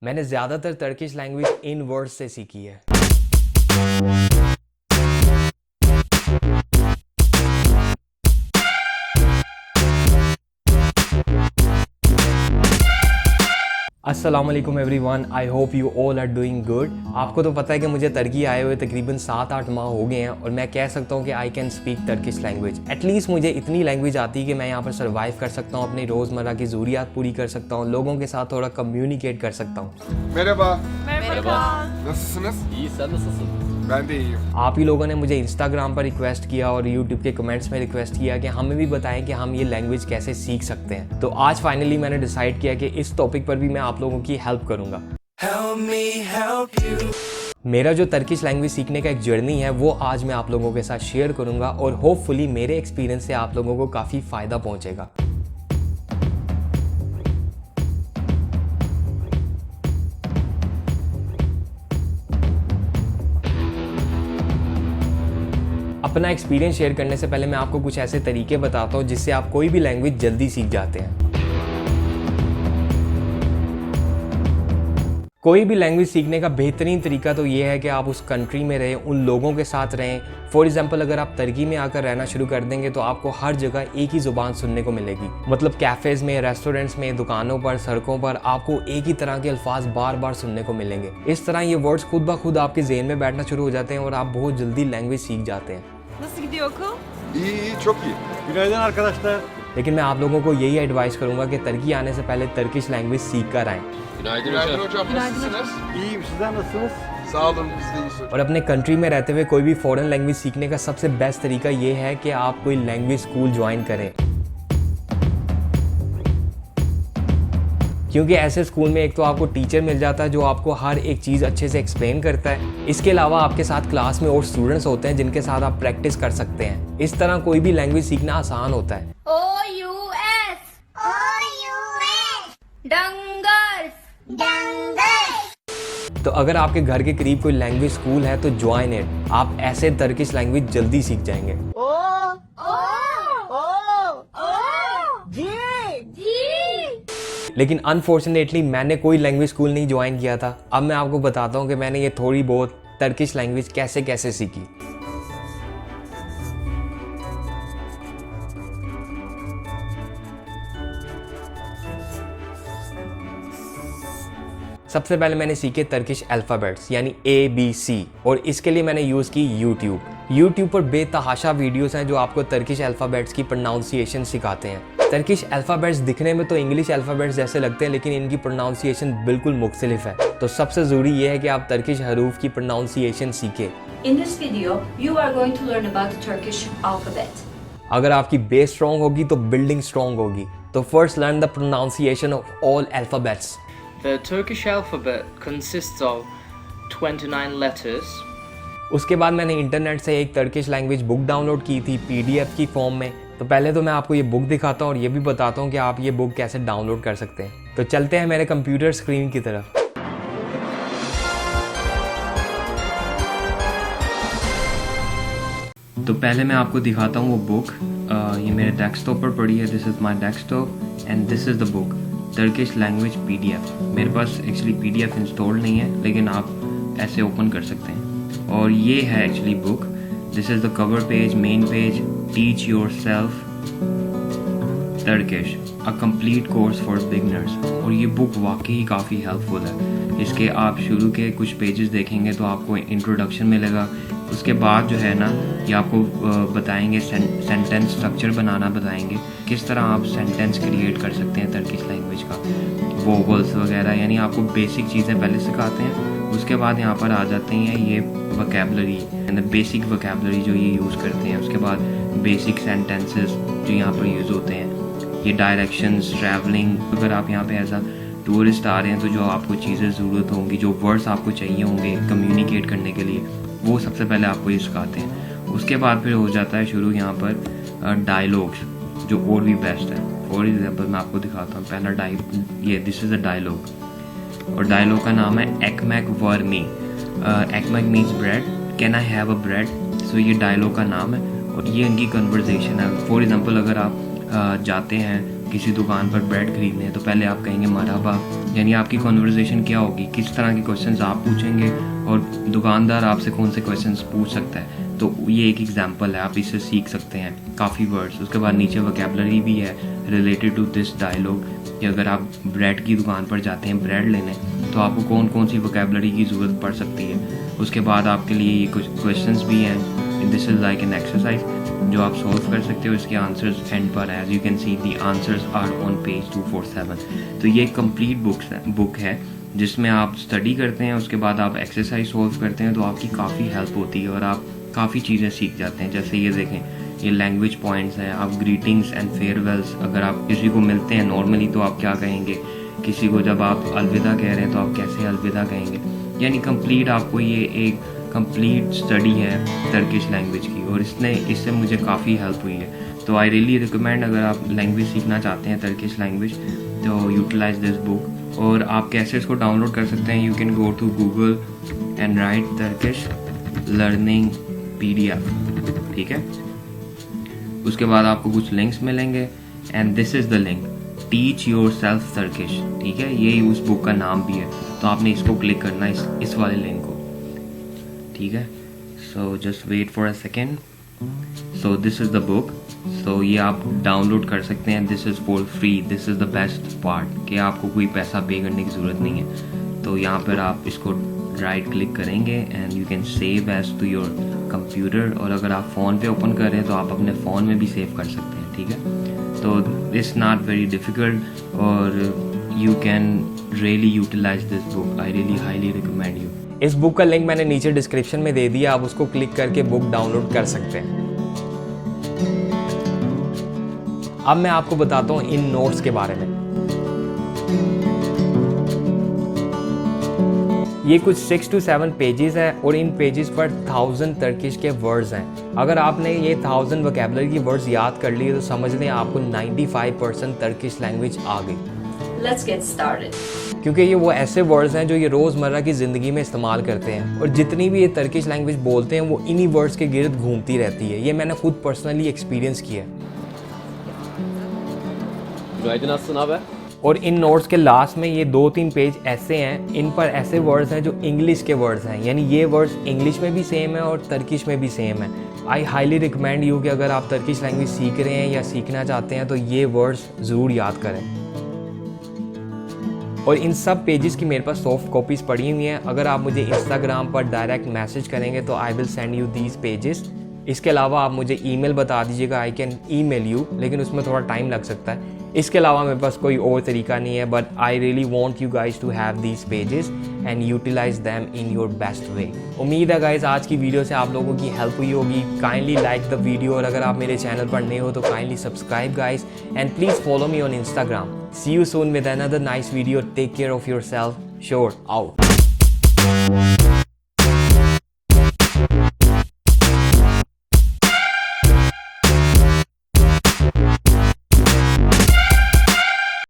मैंने ज़्यादातर Turkish language in words से सीखी है। अस्सलाम वालेकुम everyone, I hope you all are doing good. आपको तो पता है कि मुझे तुर्की आए हुए तकरीबन 7-8 माह हो गए हैं और मैं कह सकता हूँ कि I can speak Turkish language. At least मुझे इतनी लैंग्वेज आती है कि मैं यहाँ पर सर्वाइव कर सकता हूँ, अपनी रोज़मर्रा की ज़रूरियात पूरी कर सकता हूँ, लोगों के साथ थोड़ा कम्युनिकेट कर सकता हूँ। Merhaba. Merhaba. Nasılsınız? İyi, sen nasılsın? Ben de iyiyim. आप ही लोगों ने मुझे इंस्टाग्राम पर रिक्वेस्ट किया और यूट्यूब के कमेंट्स में रिक्वेस्ट किया कि हमें भी बताएं कि हम ये लैंग्वेज कैसे सीख सकते हैं। तो आज फाइनली मैंने डिसाइड किया कि इस टॉपिक पर भी मैं आप लोगों की हेल्प करूंगा। मेरा जो टर्किश लैंग्वेज सीखने का एक जर्नी है वो आज मैं आप लोगों के साथ शेयर करूंगा और होपफुली मेरे एक्सपीरियंस से आप लोगों को काफ़ी फ़ायदा पहुंचेगा। अपना एक्सपीरियंस शेयर करने से पहले मैं आपको कुछ ऐसे तरीके बताता हूँ जिससे आप कोई भी लैंग्वेज जल्दी सीख जाते हैं। कोई भी लैंग्वेज सीखने का बेहतरीन तरीका तो ये है कि आप उस कंट्री में रहें, उन लोगों के साथ रहें। फॉर एग्जांपल अगर आप तुर्की में आकर रहना शुरू कर देंगे तो आपको हर जगह एक ही ज़ुबान सुनने को मिलेगी। मतलब कैफ़ेज़ में, रेस्टोरेंट्स में, दुकानों पर, सड़कों पर आपको एक ही तरह के अल्फाज बार बार सुनने को मिलेंगे। इस तरह ये वर्ड्स खुद ब खुद आपके ज़हन में बैठना शुरू हो जाते हैं और आप बहुत जल्दी लैंग्वेज सीख जाते हैं। Nasıl gidiyor okul? İyi iyi çok iyi. Günaydın arkadaşlar. लेकिन मैं आप लोगों को यही एडवाइस करूंगा कि तुर्की आने से पहले टर्किश लैंग्वेज सीख कर आएँ Günaydın hocam. Nasılsınız? İyiyim, sizler nasılsınız? Sağ olun, biz de iyiyiz hocam. और अपने कंट्री में रहते हुए कोई भी फॉरेन लैंग्वेज सीखने का सबसे बेस्ट तरीका ये है कि आप कोई लैंग्वेज स्कूल ज्वाइन करें, क्योंकि ऐसे स्कूल में एक तो आपको टीचर मिल जाता है जो आपको हर एक चीज़ अच्छे से एक्सप्लेन करता है। इसके अलावा आपके साथ क्लास में और स्टूडेंट्स होते हैं जिनके साथ आप प्रैक्टिस कर सकते हैं। इस तरह कोई भी लैंग्वेज सीखना आसान होता है। O-U-S. O-U-S. Dangles. Dangles. तो अगर आपके घर के करीब कोई लैंग्वेज स्कूल है तो ज्वाइन इट। आप ऐसे टर्किश लैंग्वेज जल्दी सीख जाएंगे। O. O. O. O. G. G. लेकिन अनफॉर्चुनेटली मैंने कोई लैंग्वेज स्कूल नहीं ज्वाइन किया था। अब मैं आपको बताता हूँ कि मैंने ये थोड़ी बहुत टर्किश लैंग्वेज कैसे कैसे सीखी। सबसे पहले मैंने सीखे टर्किश अल्फ़ाबेट्स यानी ABC और इसके लिए मैंने यूज़ की यूट्यूब पर बेतहाशा वीडियोस हैं जो आपको टर्किश अल्फ़ाबेट्स की प्रोनाउंसिएशन सिखाते हैं। टर्किश अल्फ़ाबेट्स दिखने में तो इंग्लिश अल्फ़ाबेट्स जैसे लगते हैं लेकिन इनकी प्रोनाउंसिएशन बिल्कुल मुख्तलिफ है। तो सबसे ज़रूरी ये है कि आप टर्किश हरूफ की प्रोनाउंसिएशन सीखें। In this video, you are going to learn about the Turkish alphabet. अगर आपकी बेस स्ट्रॉन्ग होगी तो बिल्डिंग स्ट्रॉन्ग होगी। तो first learn the pronunciation of all alphabets. The Turkish alphabet consists of 29 letters. उसके बाद मैंने इंटरनेट से एक टर्किश लैंग्वेज बुक डाउनलोड की थी PDF की फॉर्म में। तो पहले तो मैं आपको ये बुक दिखाता हूँ और ये भी बताता हूँ कि आप ये बुक कैसे डाउनलोड कर सकते हैं। तो चलते हैं मेरे कंप्यूटर स्क्रीन की तरफ। तो पहले मैं आपको दिखाता हूँ वो बुक। ये मेरे डेस्कटॉप पर पड़ी है। This is my desktop and this is the book Turkish language PDF। मेरे पास एक्चुअली PDF इंस्टॉल नहीं है लेकिन आप ऐसे ओपन कर सकते हैं। और ये है actually book. This is the cover page, main page, teach yourself Turkish a complete course for beginners. और ये बुक वाकई काफ़ी हेल्पफुल है। इसके आप शुरू के कुछ पेजेस देखेंगे तो आपको इंट्रोडक्शन मिलेगा। उसके बाद जो है ना ये आपको बताएंगे सेंटेंस स्ट्रक्चर बनाना बताएंगे, किस तरह आप सेंटेंस क्रिएट कर सकते हैं टर्किश लैंग्वेज का, वोवल्स वगैरह, यानी आपको बेसिक चीज़ें पहले सिखाते हैं। उसके बाद यहाँ पर आ जाते हैं ये वोकैबुलरी, बेसिक वोकैबुलरी जो ये यूज़ करते हैं। उसके बाद बेसिक सेंटेंसेस जो यहाँ पर यूज़ होते हैं, ये डायरेक्शंस, ट्रैवलिंग। अगर आप यहाँ पे एज अ टूरिस्ट आ रहे हैं तो जो आपको चीज़ें ज़रूरत होंगी, जो वर्ड्स आपको चाहिए होंगे कम्युनिकेट करने के लिए, वो सबसे पहले आपको ये सिखाते हैं। उसके बाद फिर हो जाता है शुरू यहाँ पर डायलॉग्स जो और भी बेस्ट है। फॉर एग्जांपल मैं आपको दिखाता हूँ पहला ये दिस इज़ अ डायलॉग और डायलॉग का नाम है एकमेक वर्मी। एकमेक means bread, can I have a bread. So ये डायलॉग का नाम है और ये इनकी कन्वर्जेशन है। फॉर एग्जांपल अगर आप जाते हैं किसी दुकान पर ब्रेड खरीदने तो पहले आप कहेंगे मरहबा यानी आपकी कॉन्वर्जेशन क्या होगी, किस तरह के क्वेश्चंस आप पूछेंगे और दुकानदार आपसे कौन से क्वेश्चंस पूछ सकता है। तो ये एक एग्जांपल है, आप इससे सीख सकते हैं काफ़ी वर्ड्स। उसके बाद नीचे वोकैबुलरी भी है रिलेटेड टू दिस डायलॉग, कि अगर आप ब्रेड की दुकान पर जाते हैं ब्रेड लेने तो आपको कौन कौन सी वोकैबुलरी की ज़रूरत पड़ सकती है। उसके बाद आपके लिए ये कुछ क्वेश्चंस भी हैं, this is like an exercise जो आप सॉल्व कर सकते हो। इसके आंसर्स एंड पर है, as you can see the answers are on page 247। तो ये कंप्लीट बुक है जिसमें आप स्टडी करते हैं, उसके बाद आप एक्सरसाइज सॉल्व करते हैं, तो आपकी काफ़ी हेल्प होती है और आप काफ़ी चीज़ें सीख जाते हैं। जैसे ये देखें, ये लैंग्वेज पॉइंट्स हैं, आप ग्रीटिंग्स एंड फेयरवेल्स, अगर आप किसी को मिलते हैं नॉर्मली तो आप क्या कहेंगे, किसी को जब आप अलविदा कह रहे हैं तो आप कैसे अलविदा कहेंगे। यानी कंप्लीट आपको ये एक कंप्लीट स्टडी है टर्किश लैंग्वेज की, और इससे मुझे काफ़ी हेल्प हुई है। तो आई रियली रिकमेंड, अगर आप लैंग्वेज सीखना चाहते हैं टर्किश लैंग्वेज, तो यूटिलाइज दिस बुक। और आप कैसे इसको डाउनलोड कर सकते हैं, you can go to Google and write Turkish learning PDF, ठीक है। उसके बाद आपको कुछ लिंक्स मिलेंगे and this is the link, teach yourself Turkish, ठीक है। यही उस बुक का नाम भी है, तो आपने इसको क्लिक करना है, इस वाले लिंक को, ठीक है। So just wait for a second. So this is the book, so ये आप डाउनलोड कर सकते हैं, this is for free, this is the best part कि आपको कोई पैसा पे करने की ज़रूरत नहीं है। तो यहाँ पर आप इसको राइट क्लिक करेंगे and you can save as to your computer, और अगर आप फ़ोन पे ओपन कर रहे हैं तो आप अपने फ़ोन में भी सेव कर सकते हैं, ठीक है। तो इट्स नॉट वेरी डिफ़िकल्ट और you can really utilize this book, I really highly recommend you. इस बुक का लिंक मैंने नीचे डिस्क्रिप्शन में दे दिया, आप उसको क्लिक करके बुक डाउनलोड कर सकते हैं। अब मैं आपको बताता हूँ इन नोट्स के बारे में। ये कुछ 6 to 7 पेजेस है और इन पेजेस पर 1000 टर्किश के वर्ड्स हैं। अगर आपने ये 1000 वोकैबुलरी की वर्ड्स याद कर लिए तो समझ लें आपको 95% टर्किश लैंग्वेज आ गई। Let's get started. क्योंकि ये वो ऐसे वर्ड्स हैं जो ये रोज़मर्रा की ज़िंदगी में इस्तेमाल करते हैं, और जितनी भी ये टर्किश लैंग्वेज बोलते हैं वो इन्हीं वर्ड्स के गिर्द घूमती रहती है। ये मैंने खुद पर्सनली एक्सपीरियंस किया है। और इन नोट्स के लास्ट में ये 2-3 पेज ऐसे हैं, इन पर ऐसे वर्ड्स हैं जो इंग्लिश के वर्ड्स हैं, यानी ये वर्ड्स इंग्लिश में भी सेम है और टर्किश में भी सेम है। आई हाईली रिकमेंड यू कि अगर आप टर्किश लैंग्वेज सीख रहे हैं या सीखना चाहते हैं तो ये वर्ड्स ज़रूर याद करें। और इन सब पेजेस की मेरे पास सॉफ्ट कॉपीज़ पड़ी हुई हैं। अगर आप मुझे इंस्टाग्राम पर डायरेक्ट मैसेज करेंगे तो I will send you these pages. इसके अलावा आप मुझे ईमेल बता दीजिएगा, आई कैन ईमेल यू, लेकिन उसमें थोड़ा टाइम लग सकता है। इसके अलावा मेरे पास कोई और तरीका नहीं है, but I really want you guys to have these pages and utilize them in your best way. उम्मीद है गाइस आज की वीडियो से आप लोगों की हेल्प हुई होगी। काइंडली लाइक द वीडियो, और अगर आप मेरे चैनल पर नए हो तो kindly subscribe guys, and please follow me on Instagram. See you soon with another nice video. Take care of yourself. Sure out.